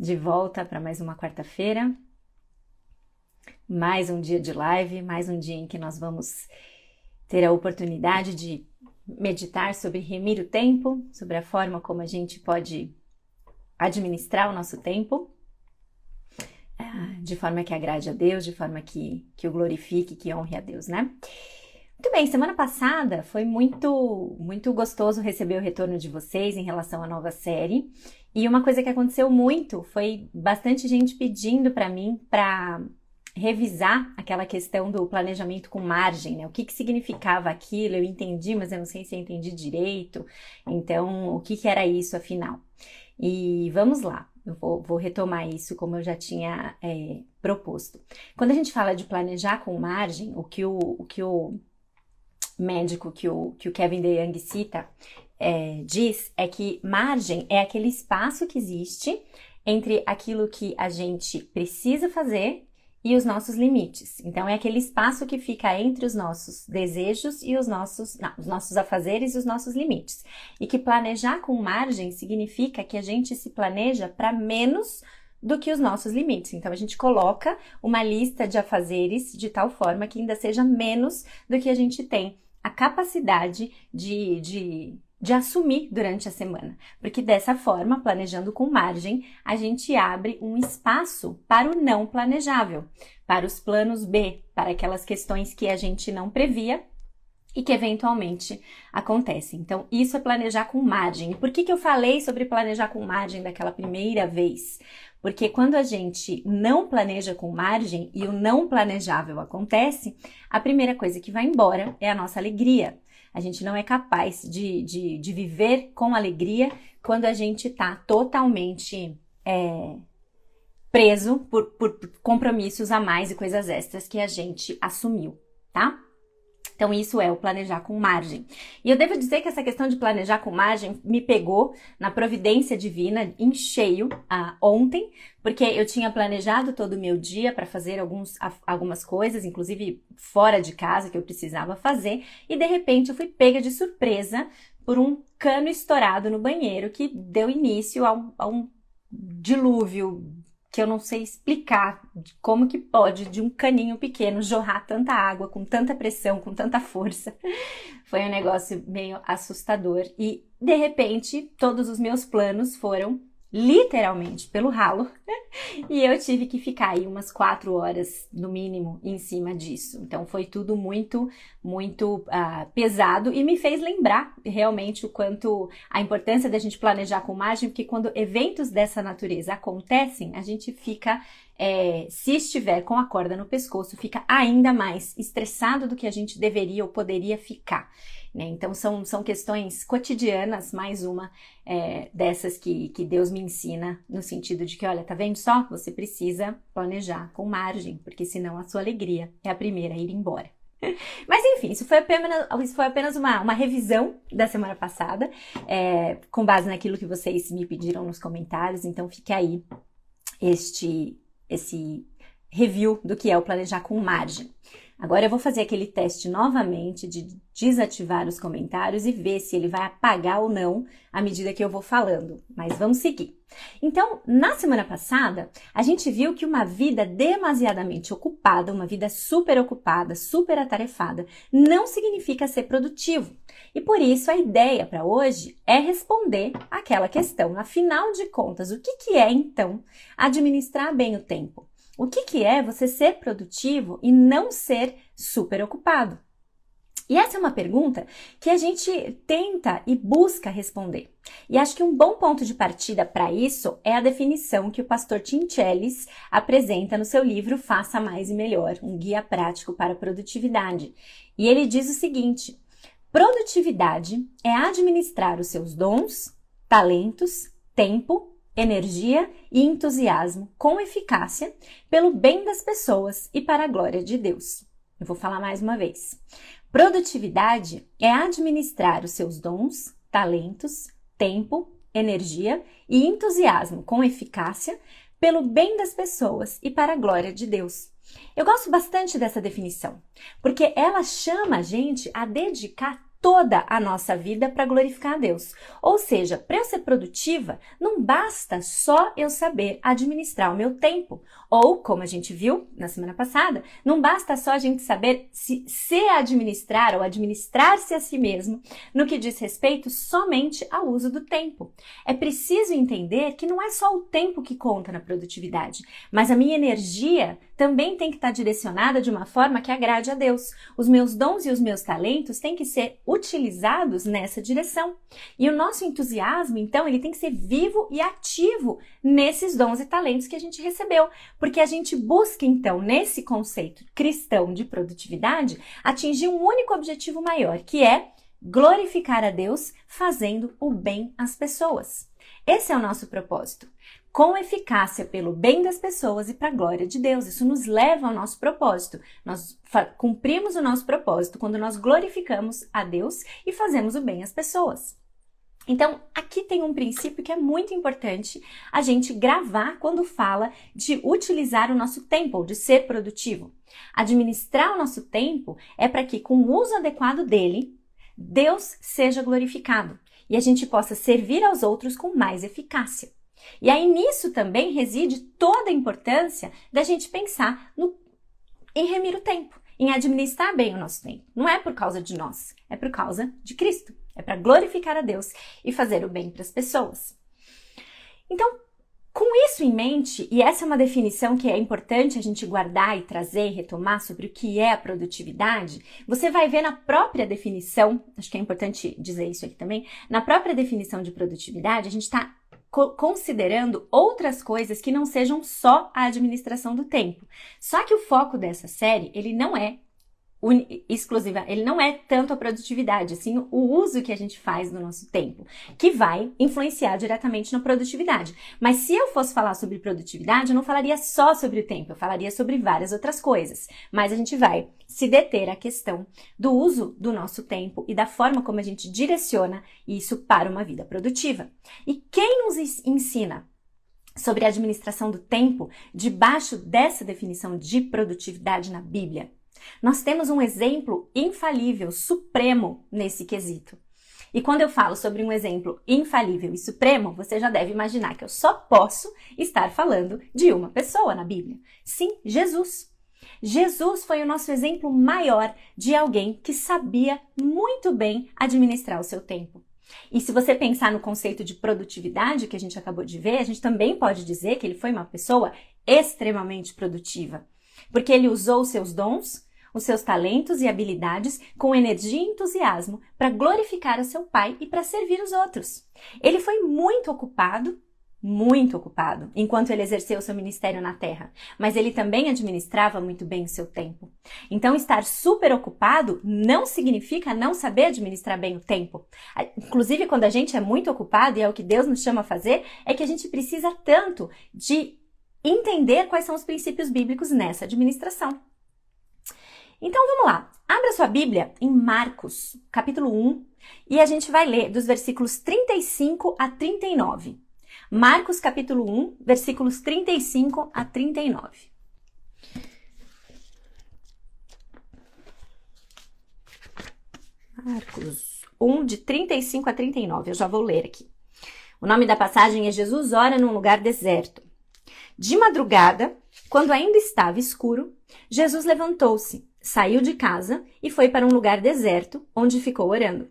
de volta para mais uma quarta-feira, mais um dia de live, mais um dia em que nós vamos ter a oportunidade de meditar sobre remir o tempo, sobre a forma como a gente pode administrar o nosso tempo, de forma que agrade a Deus, de forma que o glorifique, que honre a Deus, né? Muito bem, semana passada foi muito gostoso receber o retorno de vocês em relação à nova série. E uma coisa que aconteceu muito foi bastante gente pedindo para mim para revisar aquela questão do planejamento com margem, né? O que significava aquilo? Eu entendi, mas eu não sei se eu entendi direito. Então, o que era isso afinal? E vamos lá, eu vou retomar isso como eu já tinha proposto. Quando a gente fala de planejar com margem, o que o médico que o Kevin DeYoung cita diz é que margem é aquele espaço que existe entre aquilo que a gente precisa fazer e os nossos limites. Então, é aquele espaço que fica entre os nossos desejos e os nossos afazeres e os nossos limites. E que planejar com margem significa que a gente se planeja para menos do que os nossos limites. Então, a gente coloca uma lista de afazeres de tal forma que ainda seja menos do que a gente tem a capacidade de assumir durante a semana. Porque dessa forma, planejando com margem, a gente abre um espaço para o não planejável, para os planos B, para aquelas questões que a gente não previa e que eventualmente acontecem. Então, isso é planejar com margem. E por que eu falei sobre planejar com margem daquela primeira vez? Porque quando a gente não planeja com margem e o não planejável acontece, a primeira coisa que vai embora é a nossa alegria. A gente não é capaz de viver com alegria quando a gente está totalmente preso por compromissos a mais e coisas extras que a gente assumiu, tá? Então, isso é o planejar com margem. E eu devo dizer que essa questão de planejar com margem me pegou na providência divina em cheio ontem, porque eu tinha planejado todo o meu dia para fazer algumas coisas, inclusive fora de casa, que eu precisava fazer, e de repente eu fui pega de surpresa por um cano estourado no banheiro que deu início a um dilúvio que eu não sei explicar como que pode de um caninho pequeno jorrar tanta água, com tanta pressão, com tanta força. Foi um negócio meio assustador e, de repente, todos os meus planos foram literalmente pelo ralo e eu tive que ficar aí umas 4 horas, no mínimo, em cima disso. Então, foi tudo muito pesado e me fez lembrar realmente o quanto a importância da gente planejar com margem, porque quando eventos dessa natureza acontecem, a gente fica, se estiver com a corda no pescoço, fica ainda mais estressado do que a gente deveria ou poderia ficar, né? Então, são questões cotidianas, mais uma dessas que Deus me ensina, no sentido de que, olha, tá vendo só? Você precisa planejar com margem, porque senão a sua alegria é a primeira a ir embora. Mas enfim, isso foi apenas uma revisão da semana passada, com base naquilo que vocês me pediram nos comentários, então fique aí esse review do que é o planejar com margem. Agora eu vou fazer aquele teste novamente de desativar os comentários e ver se ele vai apagar ou não à medida que eu vou falando, mas vamos seguir. Então, na semana passada, a gente viu que uma vida demasiadamente ocupada, uma vida super ocupada, super atarefada, não significa ser produtivo. E por isso a ideia para hoje é responder aquela questão. Afinal de contas, o que é então administrar bem o tempo? O que é você ser produtivo e não ser super ocupado? E essa é uma pergunta que a gente tenta e busca responder. E acho que um bom ponto de partida para isso é a definição que o pastor Tim Challies apresenta no seu livro Faça Mais e Melhor, um guia prático para a produtividade. E ele diz o seguinte: produtividade é administrar os seus dons, talentos, tempo, energia e entusiasmo com eficácia pelo bem das pessoas e para a glória de Deus. Eu vou falar mais uma vez. Produtividade é administrar os seus dons, talentos, tempo, energia e entusiasmo com eficácia pelo bem das pessoas e para a glória de Deus. Eu gosto bastante dessa definição, porque ela chama a gente a dedicar toda a nossa vida para glorificar a Deus. Ou seja, para eu ser produtiva, não basta só eu saber administrar o meu tempo. Ou, como a gente viu na semana passada, não basta só a gente saber se administrar ou administrar-se a si mesmo no que diz respeito somente ao uso do tempo. É preciso entender que não é só o tempo que conta na produtividade, mas a minha energia também tem que estar direcionada de uma forma que agrade a Deus. Os meus dons e os meus talentos têm que ser utilizados nessa direção. E o nosso entusiasmo, então, ele tem que ser vivo e ativo nesses dons e talentos que a gente recebeu. Porque a gente busca, então, nesse conceito cristão de produtividade, atingir um único objetivo maior, que é glorificar a Deus fazendo o bem às pessoas. Esse é o nosso propósito. Com eficácia pelo bem das pessoas e para a glória de Deus. Isso nos leva ao nosso propósito. Nós cumprimos o nosso propósito quando nós glorificamos a Deus e fazemos o bem às pessoas. Então, aqui tem um princípio que é muito importante a gente gravar quando fala de utilizar o nosso tempo, ou de ser produtivo. Administrar o nosso tempo é para que, com o uso adequado dele, Deus seja glorificado e a gente possa servir aos outros com mais eficácia. E aí nisso também reside toda a importância da gente pensar em remir o tempo, em administrar bem o nosso tempo. Não é por causa de nós, é por causa de Cristo. É para glorificar a Deus e fazer o bem para as pessoas. Então, com isso em mente, e essa é uma definição que é importante a gente guardar e trazer e retomar sobre o que é a produtividade, você vai ver na própria definição, acho que é importante dizer isso aqui também, na própria definição de produtividade, a gente está considerando outras coisas que não sejam só a administração do tempo. Só que o foco dessa série, ele não é exclusiva, ele não é tanto a produtividade, assim o uso que a gente faz do nosso tempo, que vai influenciar diretamente na produtividade. Mas se eu fosse falar sobre produtividade, eu não falaria só sobre o tempo, eu falaria sobre várias outras coisas. Mas a gente vai se deter à questão do uso do nosso tempo e da forma como a gente direciona isso para uma vida produtiva. E quem nos ensina sobre a administração do tempo debaixo dessa definição de produtividade na Bíblia? Nós temos um exemplo infalível, supremo nesse quesito. E quando eu falo sobre um exemplo infalível e supremo, você já deve imaginar que eu só posso estar falando de uma pessoa na Bíblia. Sim, Jesus. Jesus foi o nosso exemplo maior de alguém que sabia muito bem administrar o seu tempo. E se você pensar no conceito de produtividade que a gente acabou de ver, a gente também pode dizer que ele foi uma pessoa extremamente produtiva, porque ele usou os seus dons, os seus talentos e habilidades com energia e entusiasmo para glorificar o seu Pai e para servir os outros. Ele foi muito ocupado, enquanto ele exerceu o seu ministério na Terra, mas ele também administrava muito bem o seu tempo. Então, estar super ocupado não significa não saber administrar bem o tempo. Inclusive, quando a gente é muito ocupado, e é o que Deus nos chama a fazer, é que a gente precisa tanto de entender quais são os princípios bíblicos nessa administração. Então vamos lá, abra sua Bíblia em Marcos, capítulo 1, e a gente vai ler dos versículos 35 a 39. Marcos, capítulo 1, versículos 35 a 39. Marcos 1, de 35 a 39, eu já vou ler aqui. O nome da passagem é Jesus ora num lugar deserto. De madrugada, quando ainda estava escuro, Jesus levantou-se, saiu de casa e foi para um lugar deserto, onde ficou orando.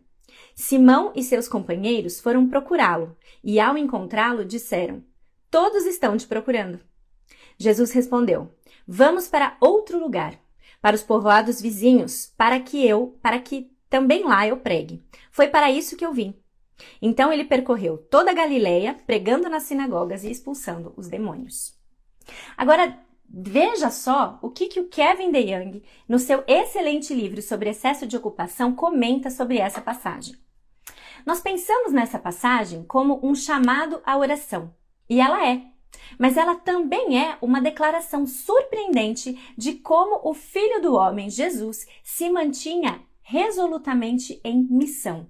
Simão e seus companheiros foram procurá-lo e, ao encontrá-lo, disseram: "Todos estão te procurando." Jesus respondeu: "Vamos para outro lugar, para os povoados vizinhos, para que também lá eu pregue. Foi para isso que eu vim." Então ele percorreu toda a Galileia, pregando nas sinagogas e expulsando os demônios. Agora, veja só o que o Kevin DeYoung, no seu excelente livro sobre excesso de ocupação, comenta sobre essa passagem. Nós pensamos nessa passagem como um chamado à oração, e ela é, mas ela também é uma declaração surpreendente de como o Filho do Homem, Jesus, se mantinha resolutamente em missão.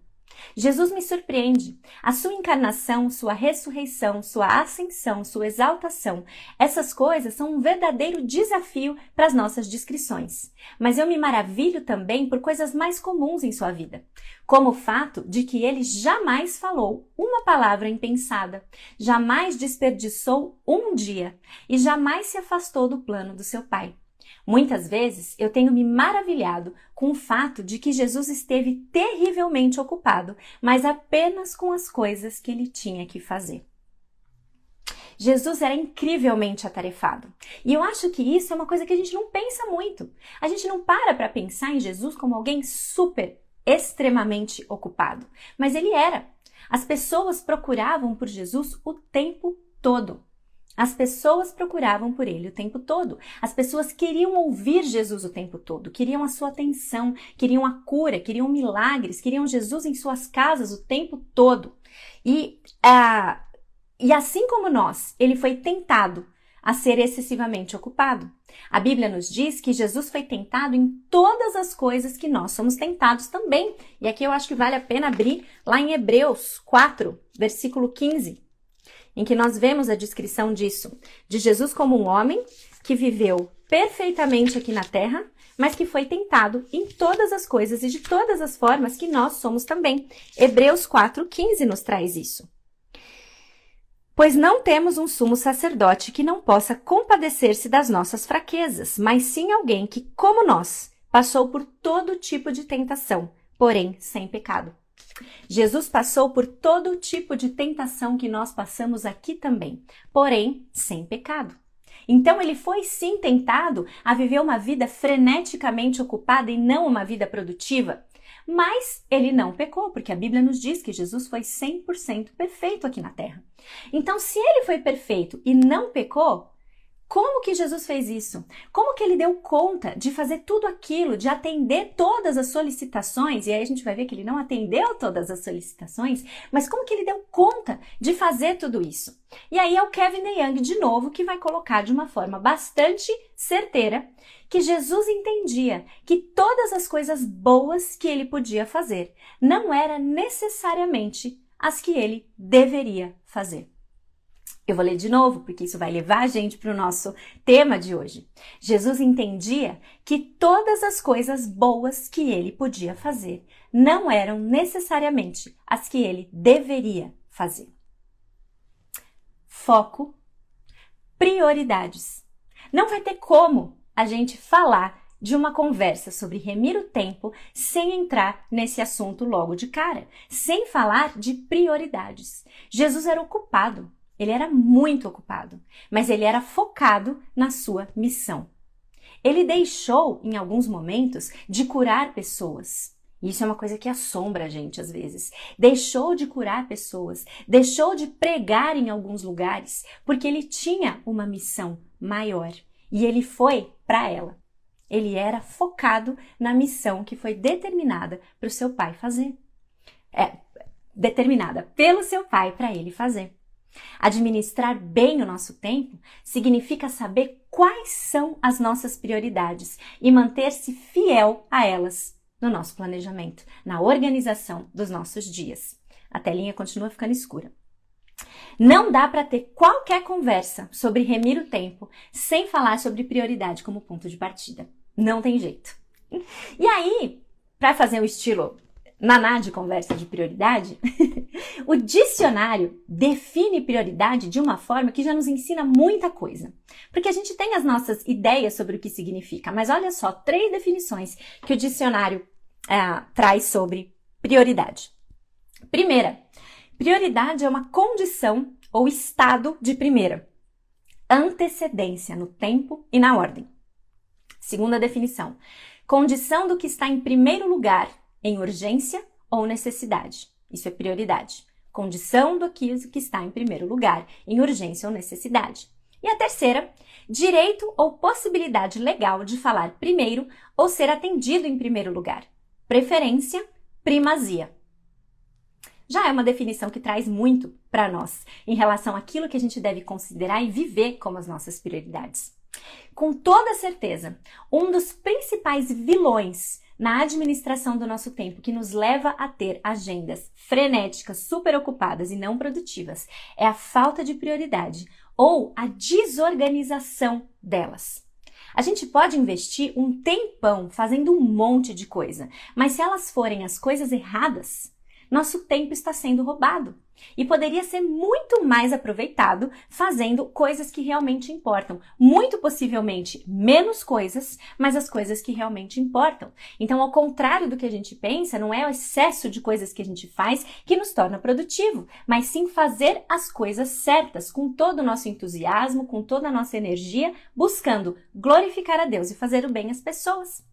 Jesus me surpreende. A sua encarnação, sua ressurreição, sua ascensão, sua exaltação, essas coisas são um verdadeiro desafio para as nossas descrições. Mas eu me maravilho também por coisas mais comuns em sua vida, como o fato de que ele jamais falou uma palavra impensada, jamais desperdiçou um dia e jamais se afastou do plano do seu Pai. Muitas vezes eu tenho me maravilhado com o fato de que Jesus esteve terrivelmente ocupado, mas apenas com as coisas que ele tinha que fazer. Jesus era incrivelmente atarefado. E eu acho que isso é uma coisa que a gente não pensa muito. A gente não para pensar em Jesus como alguém extremamente ocupado. Mas ele era. As pessoas procuravam por Jesus o tempo todo. As pessoas procuravam por ele o tempo todo. As pessoas queriam ouvir Jesus o tempo todo, queriam a sua atenção, queriam a cura, queriam milagres, queriam Jesus em suas casas o tempo todo. E assim como nós, ele foi tentado a ser excessivamente ocupado. A Bíblia nos diz que Jesus foi tentado em todas as coisas que nós somos tentados também. E aqui eu acho que vale a pena abrir lá em Hebreus 4, versículo 15. Em que nós vemos a descrição disso, de Jesus como um homem que viveu perfeitamente aqui na terra, mas que foi tentado em todas as coisas e de todas as formas que nós somos também. Hebreus 4:15 nos traz isso. Pois não temos um sumo sacerdote que não possa compadecer-se das nossas fraquezas, mas sim alguém que, como nós, passou por todo tipo de tentação, porém sem pecado. Jesus passou por todo tipo de tentação que nós passamos aqui também, porém sem pecado. Então ele foi sim tentado a viver uma vida freneticamente ocupada e não uma vida produtiva, mas ele não pecou, porque a Bíblia nos diz que Jesus foi 100% perfeito aqui na Terra. Então se ele foi perfeito e não pecou, como que Jesus fez isso? Como que ele deu conta de fazer tudo aquilo, de atender todas as solicitações? E aí a gente vai ver que ele não atendeu todas as solicitações, mas como que ele deu conta de fazer tudo isso? E aí é o Kevin DeYoung, de novo, que vai colocar de uma forma bastante certeira que Jesus entendia que todas as coisas boas que ele podia fazer não eram necessariamente as que ele deveria fazer. Eu vou ler de novo, porque isso vai levar a gente para o nosso tema de hoje. Jesus entendia que todas as coisas boas que ele podia fazer não eram necessariamente as que ele deveria fazer. Foco, prioridades. Não vai ter como a gente falar de uma conversa sobre remir o tempo sem entrar nesse assunto logo de cara, sem falar de prioridades. Jesus era ocupado. Ele era muito ocupado, mas ele era focado na sua missão. Ele deixou, em alguns momentos, de curar pessoas. Isso é uma coisa que assombra a gente às vezes. Deixou de curar pessoas, deixou de pregar em alguns lugares, porque ele tinha uma missão maior e ele foi para ela. Ele era focado na missão que foi determinada para o seu pai fazer. Determinada pelo seu pai para ele fazer. Administrar bem o nosso tempo significa saber quais são as nossas prioridades e manter-se fiel a elas no nosso planejamento, na organização dos nossos dias. A telinha continua ficando escura. Não dá para ter qualquer conversa sobre remir o tempo sem falar sobre prioridade como ponto de partida. Não tem jeito. E aí, para fazer um estilo naná de conversa de prioridade, o dicionário define prioridade de uma forma que já nos ensina muita coisa. Porque a gente tem as nossas ideias sobre o que significa, mas olha só, 3 definições que o dicionário traz sobre prioridade. Primeira, prioridade é uma condição ou estado de primeira, antecedência no tempo e na ordem. Segunda definição, condição do que está em primeiro lugar, em urgência ou necessidade. Isso é prioridade. Condição do que está em primeiro lugar, em urgência ou necessidade. E a terceira, direito ou possibilidade legal de falar primeiro ou ser atendido em primeiro lugar. Preferência, primazia. Já é uma definição que traz muito para nós em relação àquilo que a gente deve considerar e viver como as nossas prioridades. Com toda certeza, um dos principais vilões na administração do nosso tempo que nos leva a ter agendas frenéticas, super ocupadas e não produtivas é a falta de prioridade ou a desorganização delas. A gente pode investir um tempão fazendo um monte de coisa, mas se elas forem as coisas erradas, nosso tempo está sendo roubado e poderia ser muito mais aproveitado fazendo coisas que realmente importam. Muito possivelmente menos coisas, mas as coisas que realmente importam. Então, ao contrário do que a gente pensa, não é o excesso de coisas que a gente faz que nos torna produtivo, mas sim fazer as coisas certas, com todo o nosso entusiasmo, com toda a nossa energia, buscando glorificar a Deus e fazer o bem às pessoas.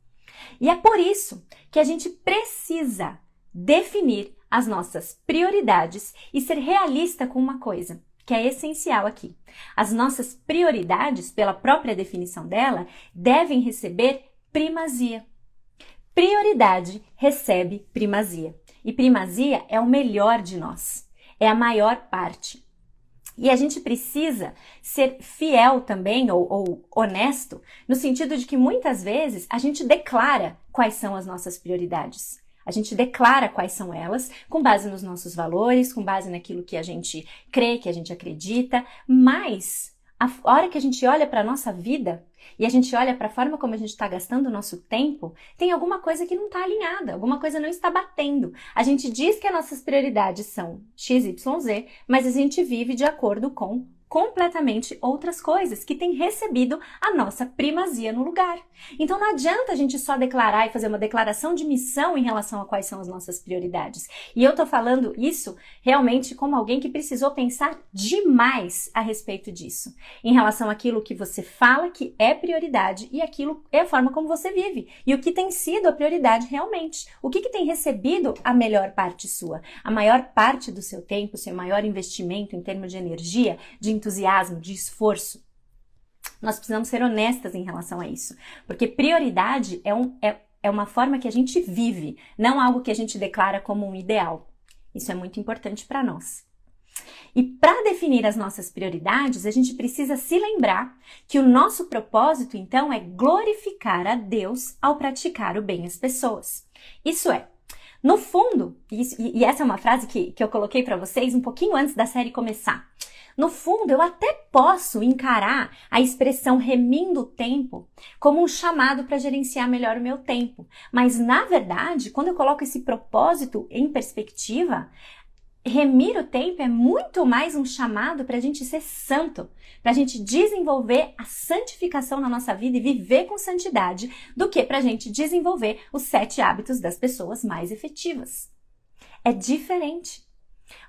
E é por isso que a gente precisa definir as nossas prioridades e ser realista com uma coisa, que é essencial aqui. As nossas prioridades, pela própria definição dela, devem receber primazia. Prioridade recebe primazia. E primazia é o melhor de nós, é a maior parte. E a gente precisa ser fiel também, ou honesto, no sentido de que muitas vezes a gente declara quais são as nossas prioridades. A gente declara quais são elas, com base nos nossos valores, com base naquilo que a gente crê, que a gente acredita, mas a hora que a gente olha para a nossa vida e a gente olha para a forma como a gente está gastando o nosso tempo, tem alguma coisa que não está alinhada, alguma coisa não está batendo. A gente diz que as nossas prioridades são X, Y, Z, mas a gente vive de acordo com completamente outras coisas que têm recebido a nossa primazia no lugar. Então não adianta a gente só declarar e fazer uma declaração de missão em relação a quais são as nossas prioridades. E eu tô falando isso realmente como alguém que precisou pensar demais a respeito disso, em relação àquilo que você fala que é prioridade e aquilo é a forma como você vive. E o que tem sido a prioridade realmente. O que tem recebido a melhor parte sua? A maior parte do seu tempo, seu maior investimento em termos de energia, de entusiasmo, de esforço. Nós precisamos ser honestas em relação a isso, porque prioridade é uma forma que a gente vive, não algo que a gente declara como um ideal. Isso é muito importante para nós. E para definir as nossas prioridades, a gente precisa se lembrar que o nosso propósito, então, é glorificar a Deus ao praticar o bem às pessoas. Isso é, no fundo, e essa é uma frase que eu coloquei para vocês um pouquinho antes da série começar. No fundo, eu até posso encarar a expressão remindo o tempo como um chamado para gerenciar melhor o meu tempo. Mas, na verdade, quando eu coloco esse propósito em perspectiva, remir o tempo é muito mais um chamado para a gente ser santo, para a gente desenvolver a santificação na nossa vida e viver com santidade, do que para a gente desenvolver os 7 hábitos das pessoas mais efetivas. É diferente.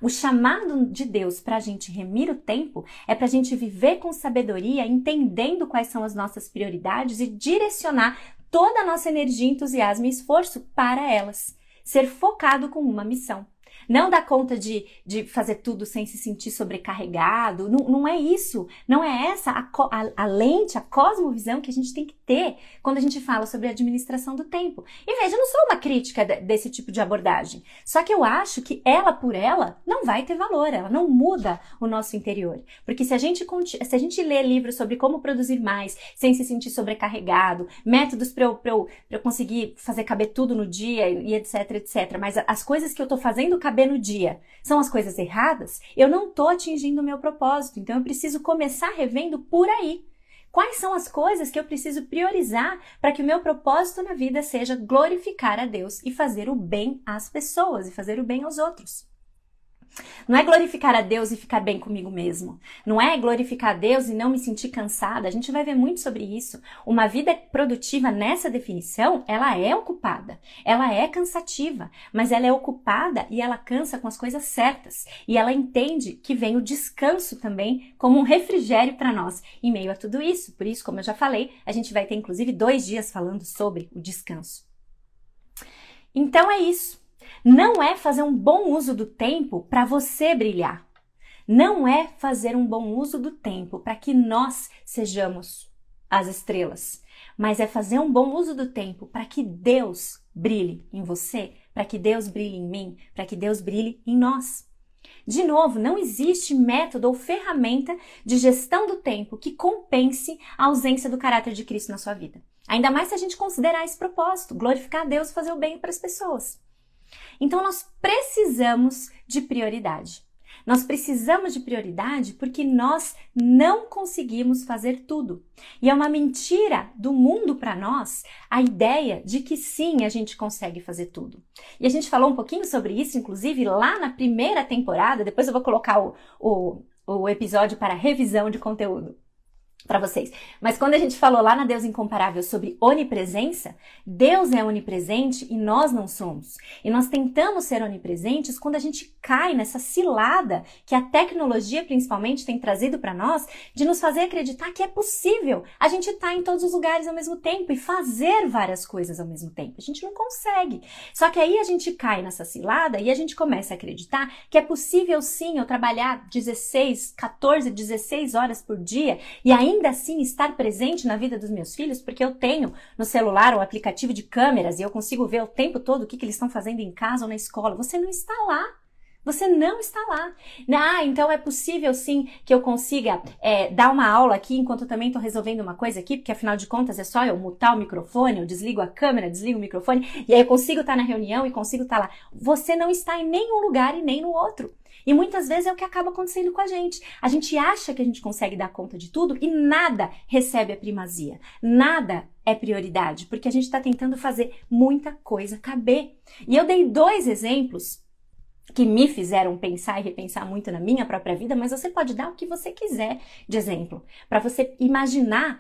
O chamado de Deus para a gente remir o tempo é para a gente viver com sabedoria, entendendo quais são as nossas prioridades e direcionar toda a nossa energia, entusiasmo e esforço para elas. Ser focado com uma missão. Não dar conta de fazer tudo sem se sentir sobrecarregado. Não é isso. Não é essa a lente, a cosmovisão que a gente tem que ter quando a gente fala sobre a administração do tempo. E veja, eu não sou uma crítica desse tipo de abordagem. Só que eu acho que ela por ela não vai ter valor. Ela não muda o nosso interior. Porque se a gente lê livros sobre como produzir mais sem se sentir sobrecarregado, métodos para eu conseguir fazer caber tudo no dia e etc, etc. Mas as coisas que eu tô fazendo caber no dia são as coisas erradas, eu não estou atingindo o meu propósito. Então eu preciso começar revendo por aí. Quais são as coisas que eu preciso priorizar para que o meu propósito na vida seja glorificar a Deus e fazer o bem às pessoas e fazer o bem aos outros? Não é glorificar a Deus e ficar bem comigo mesmo. Não é glorificar a Deus e não me sentir cansada. A gente vai ver muito sobre isso. Uma vida produtiva nessa definição, ela é ocupada. Ela é cansativa, mas ela é ocupada e ela cansa com as coisas certas. E ela entende que vem o descanso também como um refrigério para nós em meio a tudo isso. Por isso, como eu já falei, a gente vai ter inclusive 2 dias falando sobre o descanso. Então é isso. Não é fazer um bom uso do tempo para você brilhar. Não é fazer um bom uso do tempo para que nós sejamos as estrelas. Mas é fazer um bom uso do tempo para que Deus brilhe em você, para que Deus brilhe em mim, para que Deus brilhe em nós. De novo, não existe método ou ferramenta de gestão do tempo que compense a ausência do caráter de Cristo na sua vida. Ainda mais se a gente considerar esse propósito, glorificar a Deus e fazer o bem para as pessoas. Então nós precisamos de prioridade. Nós precisamos de prioridade porque nós não conseguimos fazer tudo. E é uma mentira do mundo para nós a ideia de que sim, a gente consegue fazer tudo. E a gente falou um pouquinho sobre isso, inclusive, lá na primeira temporada. Depois eu vou colocar o episódio para revisão de conteúdo para vocês. Mas quando a gente falou lá na Deus Incomparável sobre onipresença, Deus é onipresente e nós não somos. E nós tentamos ser onipresentes quando a gente cai nessa cilada que a tecnologia principalmente tem trazido para nós, de nos fazer acreditar que é possível a gente estar em todos os lugares ao mesmo tempo e fazer várias coisas ao mesmo tempo. A gente não consegue. Só que aí a gente cai nessa cilada e a gente começa a acreditar que é possível sim eu trabalhar 14, 16 horas por dia e ainda assim estar presente na vida dos meus filhos, porque eu tenho no celular o aplicativo de câmeras e eu consigo ver o tempo todo o que eles estão fazendo em casa ou na escola. Você não está lá. Você não está lá. Ah, então é possível sim que eu consiga dar uma aula aqui enquanto eu também estou resolvendo uma coisa aqui, porque afinal de contas é só eu mutar o microfone, eu desligo a câmera, desligo o microfone e aí eu consigo estar na reunião e consigo estar lá. Você não está em nenhum lugar e nem no outro. E muitas vezes é o que acaba acontecendo com a gente. A gente acha que a gente consegue dar conta de tudo e nada recebe a primazia. Nada é prioridade, porque a gente está tentando fazer muita coisa caber. E eu dei 2 exemplos que me fizeram pensar e repensar muito na minha própria vida, mas você pode dar o que você quiser de exemplo, para você imaginar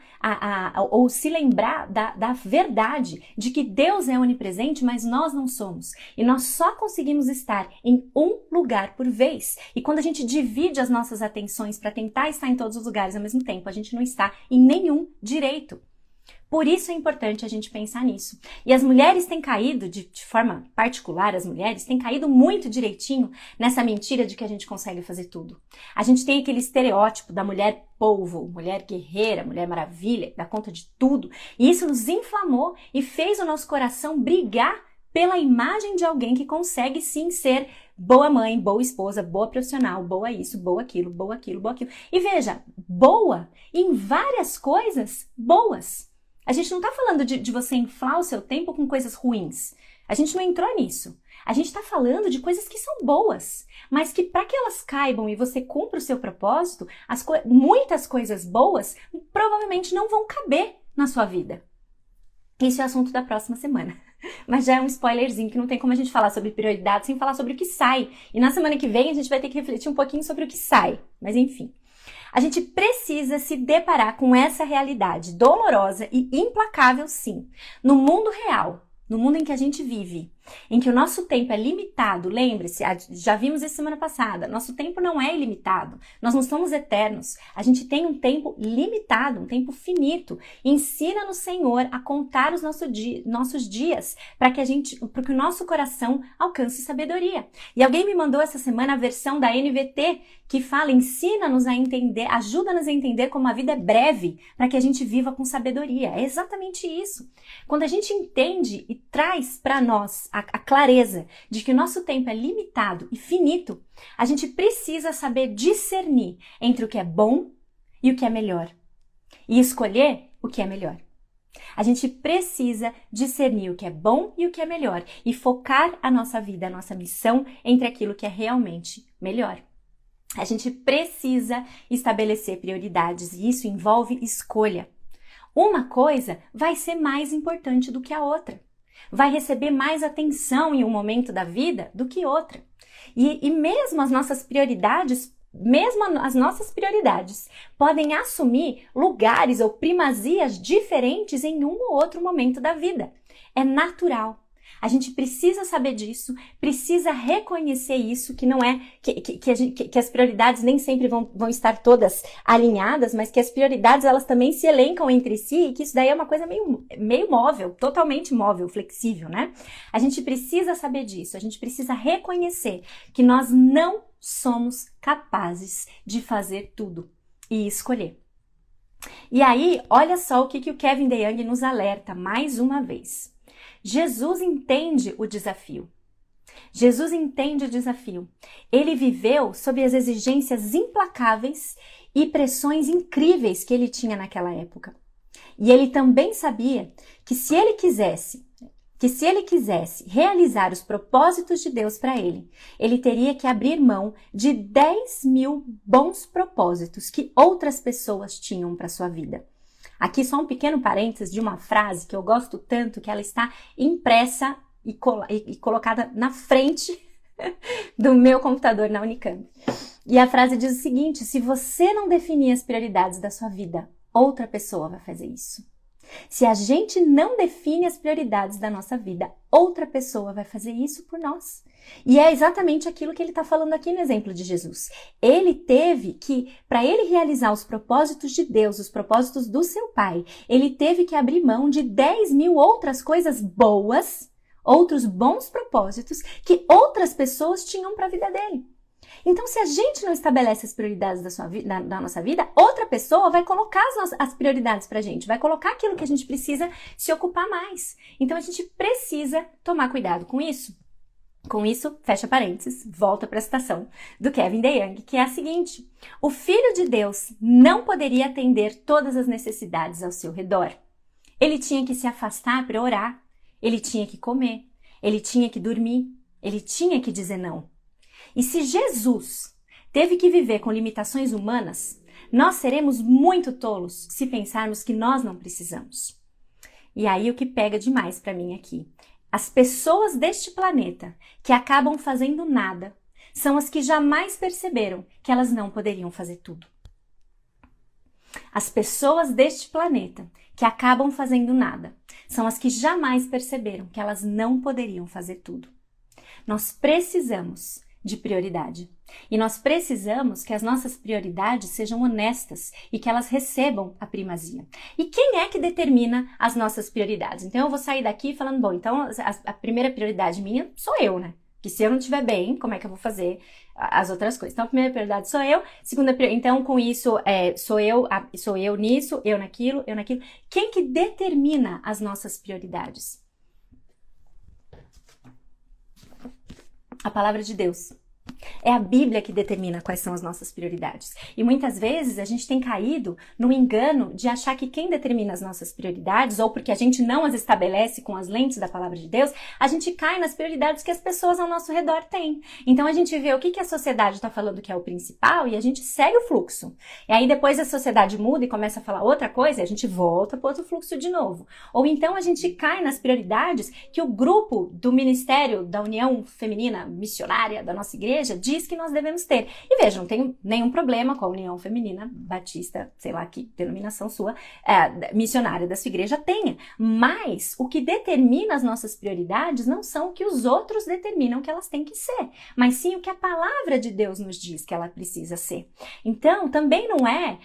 ou se lembrar da verdade de que Deus é onipresente, mas nós não somos. E nós só conseguimos estar em um lugar por vez. E quando a gente divide as nossas atenções para tentar estar em todos os lugares ao mesmo tempo, a gente não está em nenhum direito. Por isso é importante a gente pensar nisso. E as mulheres têm caído, de forma particular, as mulheres têm caído muito direitinho nessa mentira de que a gente consegue fazer tudo. A gente tem aquele estereótipo da mulher polvo, mulher guerreira, mulher maravilha, que dá conta de tudo. E isso nos inflamou e fez o nosso coração brigar pela imagem de alguém que consegue sim ser boa mãe, boa esposa, boa profissional, boa isso, boa aquilo, boa aquilo, boa aquilo. E veja, boa em várias coisas boas. A gente não está falando de você inflar o seu tempo com coisas ruins. A gente não entrou nisso. A gente está falando de coisas que são boas, mas que para que elas caibam e você cumpra o seu propósito, muitas coisas boas provavelmente não vão caber na sua vida. Isso é assunto da próxima semana. Mas já é um spoilerzinho que não tem como a gente falar sobre prioridade sem falar sobre o que sai. E na semana que vem a gente vai ter que refletir um pouquinho sobre o que sai. Mas enfim. A gente precisa se deparar com essa realidade dolorosa e implacável, sim. No mundo real, no mundo em que a gente vive, em que o nosso tempo é limitado, lembre-se, já vimos isso semana passada, nosso tempo não é ilimitado, nós não somos eternos, a gente tem um tempo limitado, um tempo finito. Ensina no Senhor a contar os nossos dias para que o nosso coração alcance sabedoria. E alguém me mandou essa semana a versão da NVT que fala, ensina-nos a entender, ajuda-nos a entender como a vida é breve para que a gente viva com sabedoria. É exatamente isso. Quando a gente entende e traz para nós a clareza de que o nosso tempo é limitado e finito, a gente precisa saber discernir entre o que é bom e o que é melhor e escolher o que é melhor. A gente precisa discernir o que é bom e o que é melhor e focar a nossa vida, a nossa missão entre aquilo que é realmente melhor. A gente precisa estabelecer prioridades e isso envolve escolha. Uma coisa vai ser mais importante do que a outra. Vai receber mais atenção em um momento da vida do que outra. E mesmo as nossas prioridades podem assumir lugares ou primazias diferentes em um ou outro momento da vida. É natural. A gente precisa saber disso, precisa reconhecer isso, que não é que as prioridades nem sempre vão estar todas alinhadas, mas que as prioridades elas também se elencam entre si e que isso daí é uma coisa meio móvel, totalmente móvel, flexível, né? A gente precisa saber disso, a gente precisa reconhecer que nós não somos capazes de fazer tudo e escolher. E aí, olha só o que o Kevin DeYoung nos alerta mais uma vez. Jesus entende o desafio. Jesus entende o desafio. Ele viveu sob as exigências implacáveis e pressões incríveis que ele tinha naquela época. E ele também sabia que se ele quisesse realizar os propósitos de Deus para ele teria que abrir mão de 10.000 bons propósitos que outras pessoas tinham para sua vida. Aqui só um pequeno parênteses de uma frase que eu gosto tanto, que ela está impressa e colocada na frente do meu computador na Unicamp. E a frase diz o seguinte: se você não definir as prioridades da sua vida, outra pessoa vai fazer isso. Se a gente não define as prioridades da nossa vida, outra pessoa vai fazer isso por nós. E é exatamente aquilo que ele está falando aqui no exemplo de Jesus. Ele teve que, para ele realizar os propósitos de Deus, os propósitos do seu Pai, ele teve que abrir mão de 10.000 outras coisas boas, outros bons propósitos que outras pessoas tinham para a vida dele. Então, se a gente não estabelece as prioridades da nossa vida, outra pessoa vai colocar as prioridades pra gente, vai colocar aquilo que a gente precisa se ocupar mais. Então, a gente precisa tomar cuidado com isso. Com isso, fecha parênteses, volta para a citação do Kevin DeYoung, que é a seguinte: o Filho de Deus não poderia atender todas as necessidades ao seu redor. Ele tinha que se afastar para orar, ele tinha que comer, ele tinha que dormir, ele tinha que dizer não. E se Jesus teve que viver com limitações humanas, nós seremos muito tolos se pensarmos que nós não precisamos. E aí o que pega demais para mim aqui: as pessoas deste planeta que acabam fazendo nada são as que jamais perceberam que elas não poderiam fazer tudo. As pessoas deste planeta que acabam fazendo nada são as que jamais perceberam que elas não poderiam fazer tudo. Nós precisamos de prioridade. E nós precisamos que as nossas prioridades sejam honestas e que elas recebam a primazia. E quem é que determina as nossas prioridades? Então eu vou sair daqui falando, bom, então a primeira prioridade minha sou eu, né? Que se eu não estiver bem, como é que eu vou fazer as outras coisas? Então a primeira prioridade sou eu, então com isso sou eu nisso, eu naquilo. Quem que determina as nossas prioridades? A palavra de Deus. É a Bíblia que determina quais são as nossas prioridades. E muitas vezes a gente tem caído no engano de achar que quem determina as nossas prioridades, ou porque a gente não as estabelece com as lentes da palavra de Deus, a gente cai nas prioridades que as pessoas ao nosso redor têm. Então a gente vê o que a sociedade está falando que é o principal e a gente segue o fluxo. E aí depois a sociedade muda e começa a falar outra coisa e a gente volta para outro fluxo de novo. Ou então a gente cai nas prioridades que o grupo do Ministério da União Feminina Missionária da nossa igreja diz que nós devemos ter. E veja, não tenho nenhum problema com a União Feminina Batista, sei lá que denominação sua, missionária da sua igreja tenha. Mas o que determina as nossas prioridades não são o que os outros determinam que elas têm que ser, mas sim o que a palavra de Deus nos diz que ela precisa ser. Então, também não é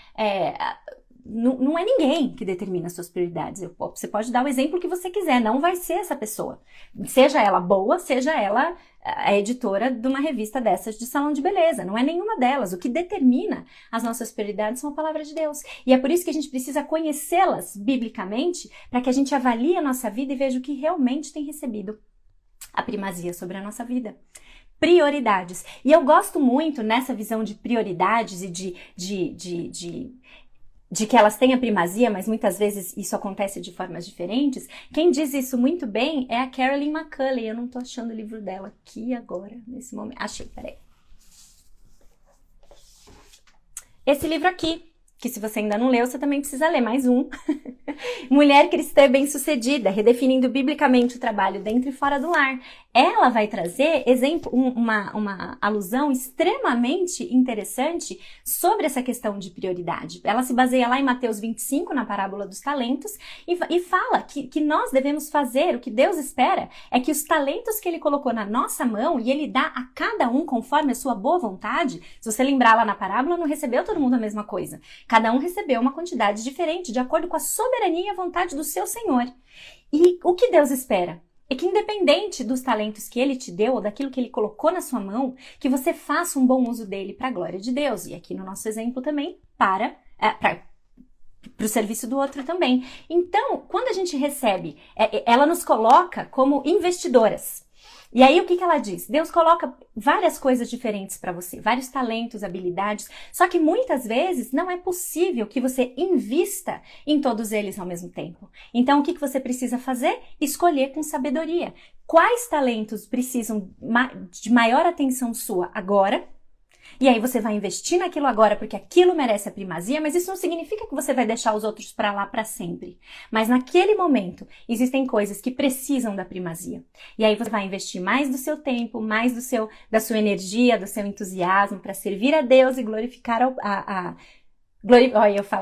ninguém que determina as suas prioridades. Você pode dar o exemplo que você quiser, não vai ser essa pessoa. Seja ela boa, seja ela a editora de uma revista dessas de salão de beleza. Não é nenhuma delas. O que determina as nossas prioridades são a palavra de Deus. E é por isso que a gente precisa conhecê-las biblicamente, para que a gente avalie a nossa vida e veja o que realmente tem recebido a primazia sobre a nossa vida. Prioridades. E eu gosto muito nessa visão de prioridades e de que elas têm a primazia, mas muitas vezes isso acontece de formas diferentes. Quem diz isso muito bem é a Carolyn McCulley. Eu não tô achando o livro dela aqui agora, nesse momento. Achei, peraí. Esse livro aqui, que se você ainda não leu, você também precisa ler mais um. Mulher Cristã Bem-Sucedida, redefinindo biblicamente o trabalho dentro e fora do lar. Ela vai trazer uma alusão extremamente interessante sobre essa questão de prioridade. Ela se baseia lá em Mateus 25, na parábola dos talentos, e fala que nós devemos fazer, o que Deus espera é que os talentos que Ele colocou na nossa mão, e Ele dá a cada um conforme a sua boa vontade. Se você lembrar lá na parábola, não recebeu todo mundo a mesma coisa. Cada um recebeu uma quantidade diferente, de acordo com a soberania e a vontade do seu Senhor. E o que Deus espera? É que independente dos talentos que Ele te deu, ou daquilo que Ele colocou na sua mão, que você faça um bom uso dele para a glória de Deus. E aqui no nosso exemplo também, para o serviço do outro também. Então, quando a gente recebe, ela nos coloca como investidoras. E aí, o que ela diz? Deus coloca várias coisas diferentes para você, vários talentos, habilidades, só que muitas vezes não é possível que você invista em todos eles ao mesmo tempo. Então, o que você precisa fazer? Escolher com sabedoria. Quais talentos precisam de maior atenção sua agora? E aí você vai investir naquilo agora porque aquilo merece a primazia, mas isso não significa que você vai deixar os outros para lá para sempre. Mas naquele momento existem coisas que precisam da primazia. E aí você vai investir mais do seu tempo, mais da sua energia, do seu entusiasmo para servir a Deus e glorificar eu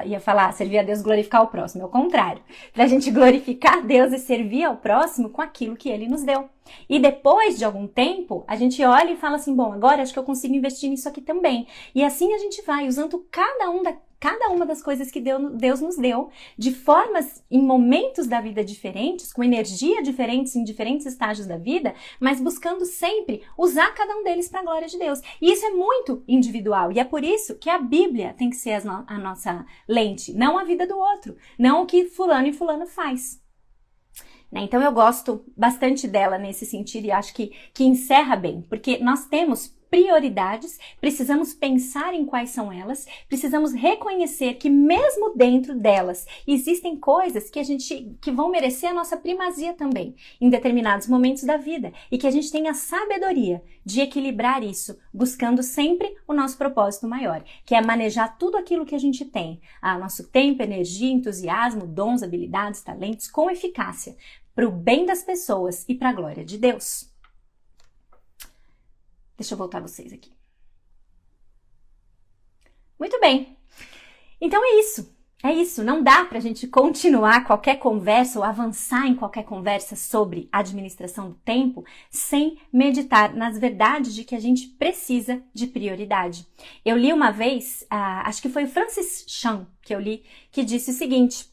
ia falar servir a Deus e glorificar o próximo, é o contrário. Pra gente glorificar Deus e servir ao próximo com aquilo que Ele nos deu. E depois de algum tempo, a gente olha e fala assim, bom, agora acho que eu consigo investir nisso aqui também. E assim a gente vai usando cada uma das coisas que Deus nos deu, de formas, em momentos da vida diferentes, com energia diferentes em diferentes estágios da vida, mas buscando sempre usar cada um deles para a glória de Deus. E isso é muito individual, e é por isso que a Bíblia tem que ser a nossa lente, não a vida do outro, não o que fulano e fulano faz. Então eu gosto bastante dela nesse sentido e acho que encerra bem, porque nós temos prioridades, precisamos pensar em quais são elas, precisamos reconhecer que mesmo dentro delas existem coisas que vão merecer a nossa primazia também, em determinados momentos da vida, e que a gente tenha a sabedoria de equilibrar isso, buscando sempre o nosso propósito maior, que é manejar tudo aquilo que a gente tem, nosso tempo, energia, entusiasmo, dons, habilidades, talentos, com eficácia, para o bem das pessoas e para a glória de Deus. Deixa eu voltar vocês aqui. Muito bem. Então é isso. É isso. Não dá pra gente continuar qualquer conversa ou avançar em qualquer conversa sobre administração do tempo sem meditar nas verdades de que a gente precisa de prioridade. Eu li uma vez, acho que foi o Francis Chan que eu li, que disse o seguinte,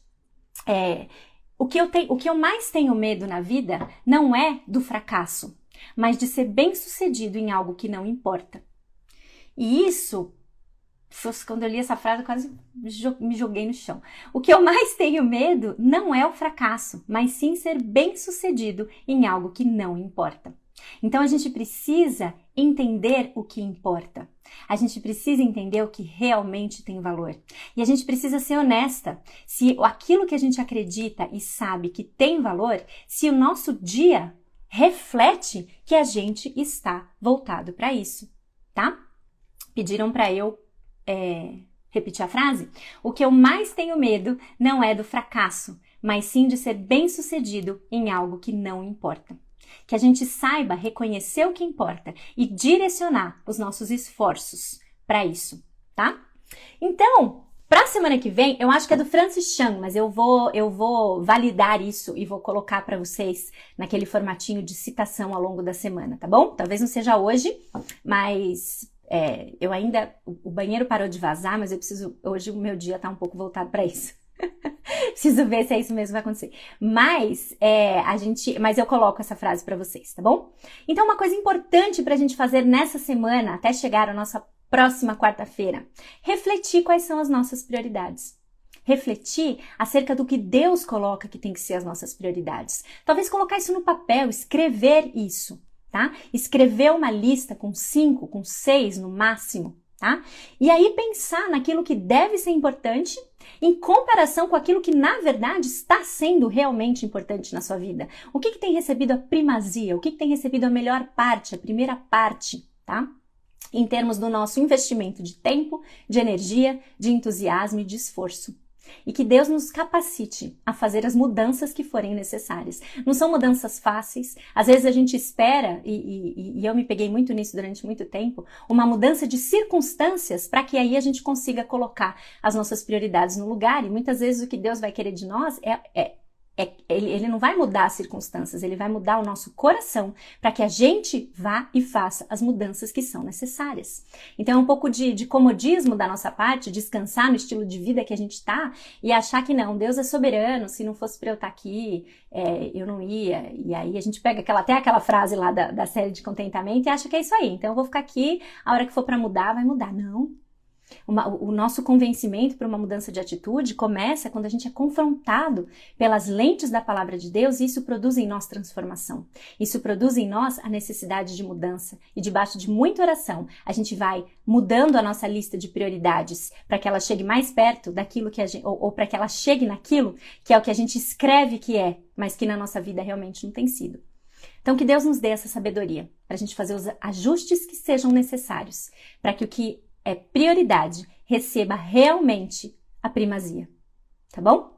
o que eu mais tenho medo na vida não é do fracasso, mas de ser bem-sucedido em algo que não importa. E isso, quando eu li essa frase, eu quase me joguei no chão. O que eu mais tenho medo não é o fracasso, mas sim ser bem-sucedido em algo que não importa. Então a gente precisa entender o que importa. A gente precisa entender o que realmente tem valor. E a gente precisa ser honesta. Se aquilo que a gente acredita e sabe que tem valor, se o nosso dia reflete que a gente está voltado para isso, tá? Pediram para eu repetir a frase? O que eu mais tenho medo não é do fracasso, mas sim de ser bem-sucedido em algo que não importa. Que a gente saiba reconhecer o que importa e direcionar os nossos esforços para isso, tá? Então, para a semana que vem, eu acho que é do Francis Chan, mas eu vou validar isso e vou colocar para vocês naquele formatinho de citação ao longo da semana, tá bom? Talvez não seja hoje, mas eu ainda... O banheiro parou de vazar, mas hoje o meu dia tá um pouco voltado para isso. Preciso ver se é isso mesmo que vai acontecer. Mas eu coloco essa frase para vocês, tá bom? Então, uma coisa importante pra gente fazer nessa semana, até chegar a nossa próxima quarta-feira, refletir quais são as nossas prioridades. Refletir acerca do que Deus coloca que tem que ser as nossas prioridades. Talvez colocar isso no papel, escrever isso, tá? Escrever uma lista com 5, com 6 no máximo, tá? E aí pensar naquilo que deve ser importante em comparação com aquilo que na verdade está sendo realmente importante na sua vida. O que tem recebido a primazia? O que tem recebido a melhor parte, a primeira parte, tá? Em termos do nosso investimento de tempo, de energia, de entusiasmo e de esforço. E que Deus nos capacite a fazer as mudanças que forem necessárias. Não são mudanças fáceis. Às vezes a gente espera, e eu me peguei muito nisso durante muito tempo, uma mudança de circunstâncias para que aí a gente consiga colocar as nossas prioridades no lugar. E muitas vezes o que Deus vai querer de nós ele não vai mudar as circunstâncias, ele vai mudar o nosso coração para que a gente vá e faça as mudanças que são necessárias. Então é um pouco de comodismo da nossa parte, descansar no estilo de vida que a gente está e achar que não, Deus é soberano, se não fosse para eu estar aqui, eu não ia. E aí a gente pega até aquela frase lá da série de contentamento e acha que é isso aí. Então eu vou ficar aqui, a hora que for para mudar, vai mudar. Não. O nosso convencimento para uma mudança de atitude começa quando a gente é confrontado pelas lentes da palavra de Deus e isso produz em nós transformação. Isso produz em nós a necessidade de mudança. E debaixo de muita oração, a gente vai mudando a nossa lista de prioridades para que ela chegue mais perto daquilo que a gente, ou para que ela chegue naquilo que é o que a gente escreve que é, mas que na nossa vida realmente não tem sido. Então, que Deus nos dê essa sabedoria para a gente fazer os ajustes que sejam necessários para que o que é prioridade receba realmente a primazia, tá bom?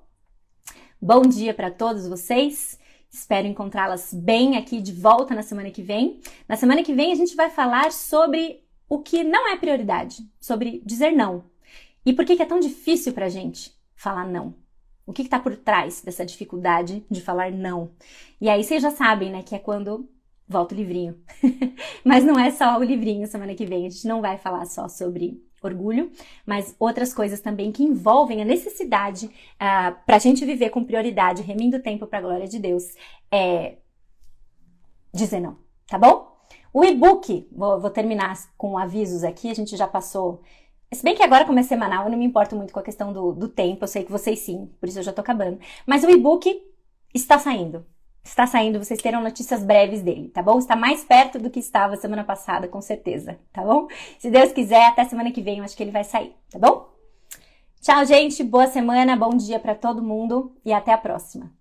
Bom dia para todos vocês, espero encontrá-las bem aqui de volta na semana que vem. Na semana que vem a gente vai falar sobre o que não é prioridade, sobre dizer não. E por que é tão difícil para a gente falar não? O que está por trás dessa dificuldade de falar não? E aí vocês já sabem, né, que é quando volta o livrinho. Mas não é só o livrinho semana que vem, a gente não vai falar só sobre orgulho, mas outras coisas também que envolvem a necessidade para a gente viver com prioridade, remindo o tempo para a glória de Deus, é dizer não, tá bom? O e-book, vou terminar com avisos aqui, a gente já passou. Se bem que agora, como é semanal, eu não me importo muito com a questão do tempo, eu sei que vocês sim, por isso eu já tô acabando. Mas o e-book está saindo. Está saindo, vocês terão notícias breves dele, tá bom? Está mais perto do que estava semana passada, com certeza, tá bom? Se Deus quiser, até semana que vem eu acho que ele vai sair, tá bom? Tchau, gente, boa semana, bom dia pra todo mundo e até a próxima.